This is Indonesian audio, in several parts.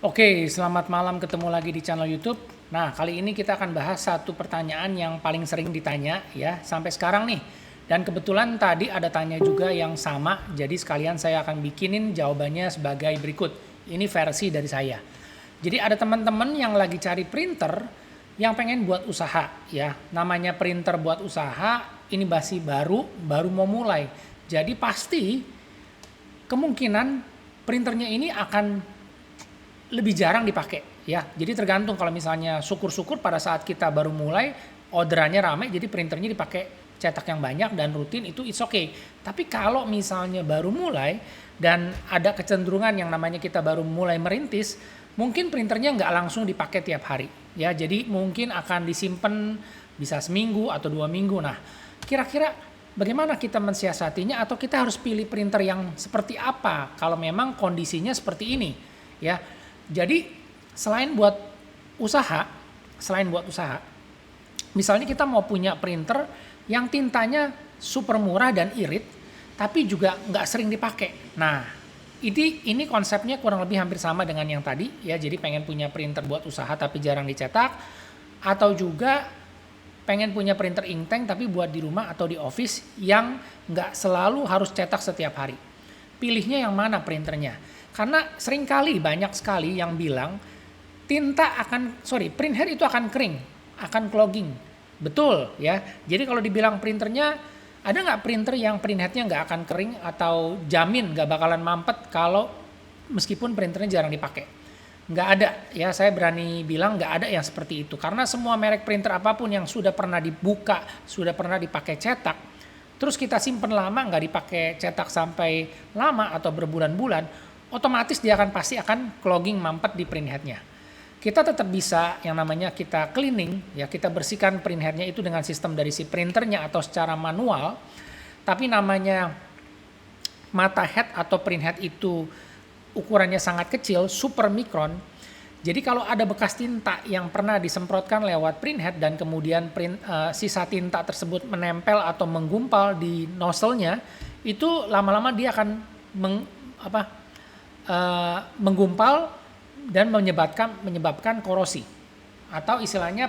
Oke, selamat malam, ketemu lagi di channel YouTube. Nah, kali ini kita akan bahas satu pertanyaan yang paling sering ditanya ya sampai sekarang nih. Dan kebetulan tadi ada tanya juga yang sama, jadi sekalian saya akan bikinin jawabannya sebagai berikut. Ini versi dari saya. Jadi ada teman-teman yang lagi cari printer yang pengen buat usaha ya. Namanya printer buat usaha, ini masih baru mau mulai. Jadi pasti kemungkinan printernya ini akan lebih jarang dipakai ya. Jadi tergantung, kalau misalnya syukur-syukur pada saat kita baru mulai orderannya ramai, jadi printernya dipakai cetak yang banyak dan rutin, itu it's okay. Tapi kalau misalnya baru mulai dan ada kecenderungan yang namanya kita baru mulai merintis, mungkin printernya nggak langsung dipakai tiap hari ya. Jadi mungkin akan disimpan bisa seminggu atau 2 minggu. Nah, kira-kira bagaimana kita mensiasatinya, atau kita harus pilih printer yang seperti apa kalau memang kondisinya seperti ini ya. Jadi selain buat usaha, misalnya kita mau punya printer yang tintanya super murah dan irit, tapi juga nggak sering dipakai. Nah, ini konsepnya kurang lebih hampir sama dengan yang tadi ya. Jadi pengen punya printer buat usaha tapi jarang dicetak, atau juga pengen punya printer inktank tapi buat di rumah atau di office yang nggak selalu harus cetak setiap hari. Pilihnya yang mana printernya? Karena seringkali banyak sekali yang bilang printhead itu akan kering, akan clogging. Betul ya. Jadi kalau dibilang printernya, ada nggak printer yang printheadnya nggak akan kering atau jamin nggak bakalan mampet kalau meskipun printernya jarang dipakai? Nggak ada ya, saya berani bilang nggak ada yang seperti itu. Karena semua merek printer apapun yang sudah pernah dibuka, sudah pernah dipakai cetak, terus kita simpen lama nggak dipakai cetak sampai lama atau berbulan-bulan, otomatis dia pasti akan clogging, mampet di printheadnya. Kita tetap bisa yang namanya kita cleaning ya, kita bersihkan printheadnya itu dengan sistem dari si printernya atau secara manual. Tapi namanya mata head atau printhead itu ukurannya sangat kecil, super mikron. Jadi kalau ada bekas tinta yang pernah disemprotkan lewat printhead dan kemudian sisa tinta tersebut menempel atau menggumpal di nozzle-nya, itu lama-lama dia akan menggumpal dan menyebabkan korosi, atau istilahnya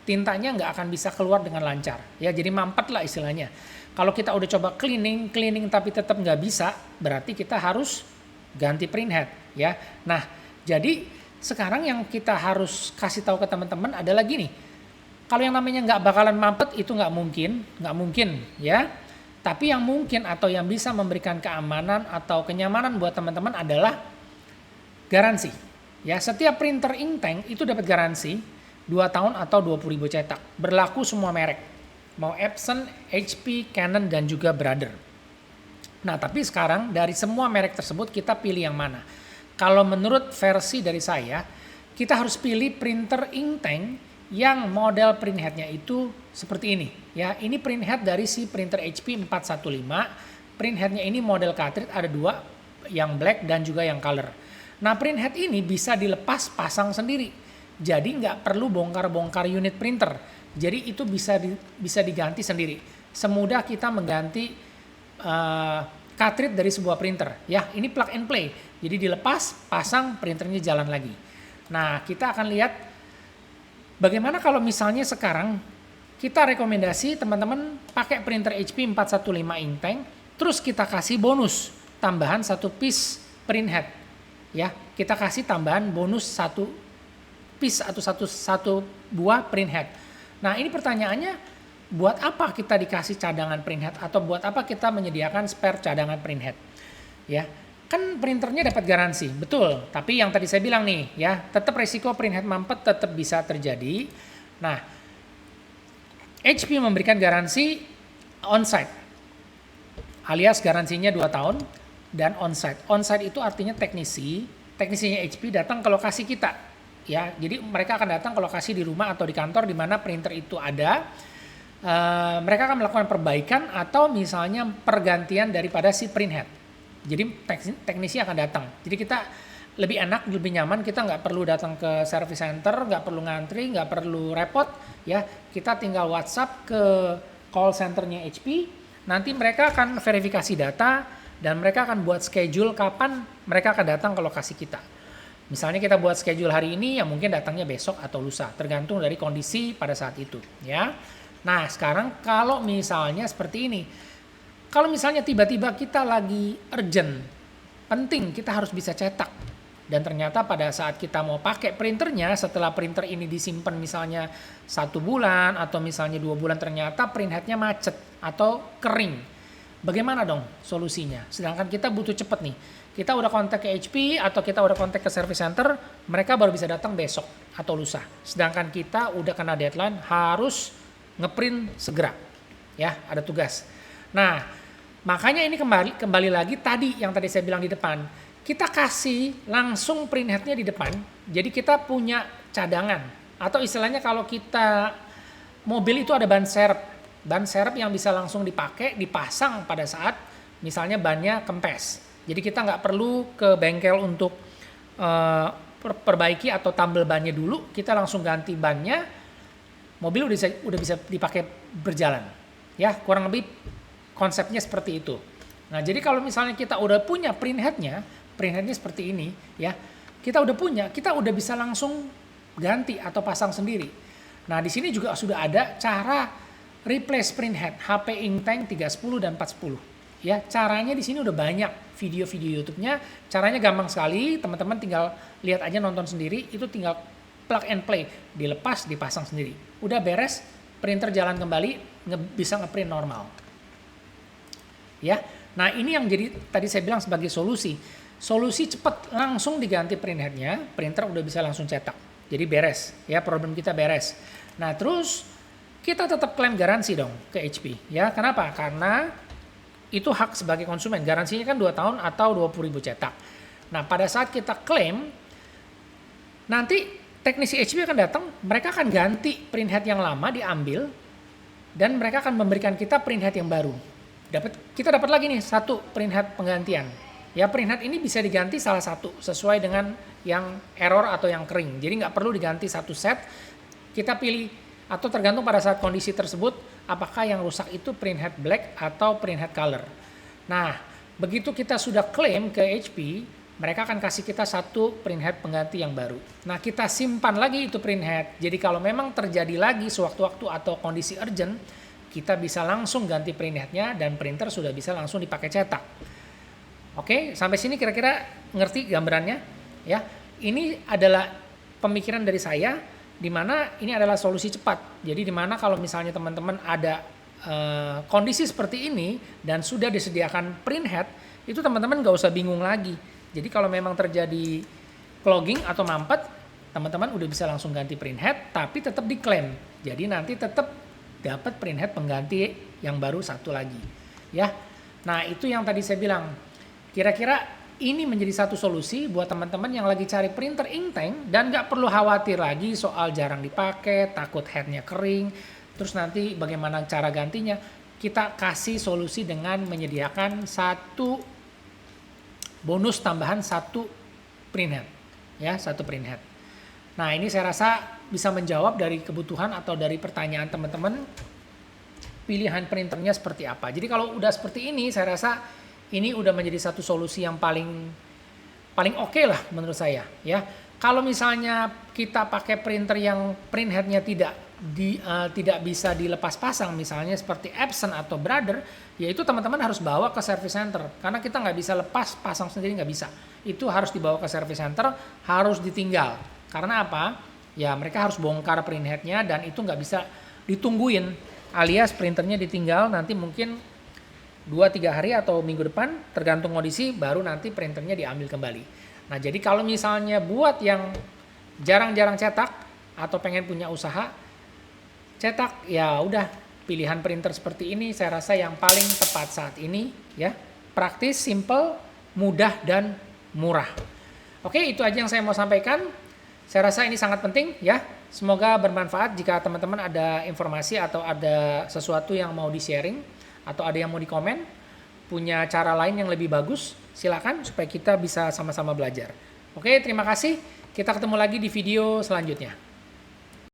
tintanya nggak akan bisa keluar dengan lancar ya. Jadi mampet lah istilahnya. Kalau kita udah coba cleaning tapi tetap nggak bisa, berarti kita harus ganti printhead ya. Nah, jadi sekarang yang kita harus kasih tahu ke teman-teman adalah gini, kalau yang namanya nggak bakalan mampet itu nggak mungkin ya. Tapi yang mungkin atau yang bisa memberikan keamanan atau kenyamanan buat teman-teman adalah garansi. Ya, setiap printer inktank itu dapat garansi 2 tahun atau 20.000 cetak. Berlaku semua merek. Mau Epson, HP, Canon, dan juga Brother. Nah, tapi sekarang dari semua merek tersebut kita pilih yang mana? Kalau menurut versi dari saya, kita harus pilih printer inktank yang model printheadnya itu seperti ini ya. Ini printhead dari si printer HP 415. Printheadnya ini model cartridge, ada 2, yang black dan juga yang color. Nah, printhead ini bisa dilepas pasang sendiri, jadi nggak perlu bongkar-bongkar unit printer. Jadi itu bisa diganti sendiri, semudah kita mengganti cartridge dari sebuah printer ya. Ini plug and play, jadi dilepas, pasang, printernya jalan lagi. Nah, kita akan lihat bagaimana kalau misalnya sekarang kita rekomendasi teman-teman pakai printer HP 415 inktank, terus kita kasih bonus tambahan 1 piece printhead ya. Kita kasih tambahan bonus 1 piece atau satu buah printhead. Nah, ini pertanyaannya, buat apa kita dikasih cadangan printhead, atau buat apa kita menyediakan spare cadangan printhead ya? Kan printernya dapat garansi, betul. Tapi yang tadi saya bilang nih ya, tetap resiko printhead mampet tetap bisa terjadi. Nah, HP memberikan garansi on-site, alias garansinya 2 tahun dan on-site. On-site itu artinya teknisinya HP datang ke lokasi kita ya. Jadi mereka akan datang ke lokasi di rumah atau di kantor di mana printer itu ada. Mereka akan melakukan perbaikan atau misalnya pergantian daripada si printhead. Jadi teknisi akan datang. Jadi kita lebih enak, lebih nyaman. Kita nggak perlu datang ke service center, nggak perlu ngantri, nggak perlu repot ya. Kita tinggal WhatsApp ke call centernya HP. Nanti mereka akan verifikasi data dan mereka akan buat schedule kapan mereka akan datang ke lokasi kita. Misalnya kita buat schedule hari ini, ya mungkin datangnya besok atau lusa, tergantung dari kondisi pada saat itu, ya. Nah, sekarang kalau misalnya seperti ini, kalau misalnya tiba-tiba kita lagi urgent, penting kita harus bisa cetak, dan ternyata pada saat kita mau pakai printernya, setelah printer ini disimpan misalnya 1 bulan atau misalnya 2 bulan, ternyata print headnya macet atau kering. Bagaimana dong solusinya? Sedangkan kita butuh cepet nih. Kita udah kontak ke HP atau kita udah kontak ke service center, mereka baru bisa datang besok atau lusa. Sedangkan kita udah kena deadline, harus ngeprint segera. Ya, ada tugas. Nah, makanya ini kembali lagi tadi yang tadi saya bilang di depan. Kita kasih langsung print headnya di depan. Jadi kita punya cadangan. Atau istilahnya kalau kita mobil itu ada ban serep. Ban serep yang bisa langsung dipakai, dipasang pada saat misalnya bannya kempes. Jadi kita nggak perlu ke bengkel untuk perbaiki atau tambal bannya dulu, kita langsung ganti bannya, mobil udah bisa dipakai berjalan. Ya, kurang lebih konsepnya seperti itu. Nah, jadi kalau misalnya kita udah punya print headnya seperti ini, ya, kita udah bisa langsung ganti atau pasang sendiri. Nah, di sini juga sudah ada cara replace print head HP Inktank 310 dan 410. Ya, caranya di sini udah banyak video-video YouTube-nya. Caranya gampang sekali, teman-teman tinggal lihat aja, nonton sendiri, itu tinggal plug and play, dilepas, dipasang sendiri. Udah beres, printer jalan kembali, bisa ngeprint normal. Ya. Nah, ini yang jadi tadi saya bilang sebagai solusi. Solusi cepat, langsung diganti print head-nya, printer udah bisa langsung cetak. Jadi beres, ya, problem kita beres. Nah, terus kita tetap klaim garansi dong ke HP. Ya, kenapa? Karena itu hak sebagai konsumen. Garansinya kan 2 tahun atau 20.000 cetak. Nah, pada saat kita klaim, nanti teknisi HP akan datang, mereka akan ganti print head yang lama, diambil, dan mereka akan memberikan kita print head yang baru. Kita dapat lagi nih 1 print head penggantian. Ya, print head ini bisa diganti salah satu sesuai dengan yang error atau yang kering. Jadi nggak perlu diganti 1 set. Kita pilih atau tergantung pada saat kondisi tersebut, apakah yang rusak itu print head black atau print head color. Nah, begitu kita sudah klaim ke HP, mereka akan kasih kita 1 print head pengganti yang baru. Nah, kita simpan lagi itu print head. Jadi kalau memang terjadi lagi sewaktu-waktu atau kondisi urgent, kita bisa langsung ganti print headnya dan printer sudah bisa langsung dipakai cetak. Oke, sampai sini kira-kira ngerti gambarannya? Ya, ini adalah pemikiran dari saya, di mana ini adalah solusi cepat. Jadi di mana kalau misalnya teman-teman ada kondisi seperti ini dan sudah disediakan print head, itu teman-teman nggak usah bingung lagi. Jadi kalau memang terjadi clogging atau mampet, teman-teman udah bisa langsung ganti print head, tapi tetap diklaim. Jadi nanti tetap dapat print head pengganti yang baru 1 lagi. Ya, nah itu yang tadi saya bilang. Kira-kira ini menjadi 1 solusi buat teman-teman yang lagi cari printer Inktank dan nggak perlu khawatir lagi soal jarang dipakai, takut headnya kering, terus nanti bagaimana cara gantinya. Kita kasih solusi dengan menyediakan 1 bonus tambahan 1 print head, ya, 1 print head. Nah, ini saya rasa bisa menjawab dari kebutuhan atau dari pertanyaan teman-teman, pilihan printernya seperti apa. Jadi kalau udah seperti ini, saya rasa ini udah menjadi 1 solusi yang paling oke lah menurut saya, ya. Kalau misalnya kita pakai printer yang print headnya tidak bisa dilepas pasang, misalnya seperti Epson atau Brother, ya itu teman-teman harus bawa ke service center, karena kita nggak bisa lepas pasang sendiri, nggak bisa. Itu harus dibawa ke service center, harus ditinggal. Karena apa? Ya mereka harus bongkar print headnya dan itu nggak bisa ditungguin, alias printernya ditinggal nanti mungkin 2-3 hari atau minggu depan, tergantung kondisi, baru nanti printernya diambil kembali. Nah, jadi kalau misalnya buat yang jarang-jarang cetak atau pengen punya usaha cetak, ya udah pilihan printer seperti ini saya rasa yang paling tepat saat ini, ya. Praktis, simple, mudah dan murah. Oke, itu aja yang saya mau sampaikan. Saya rasa ini sangat penting, ya. Semoga bermanfaat. Jika teman-teman ada informasi atau ada sesuatu yang mau di-sharing atau ada yang mau dikomen, punya cara lain yang lebih bagus, silakan supaya kita bisa sama-sama belajar. Oke, terima kasih. Kita ketemu lagi di video selanjutnya.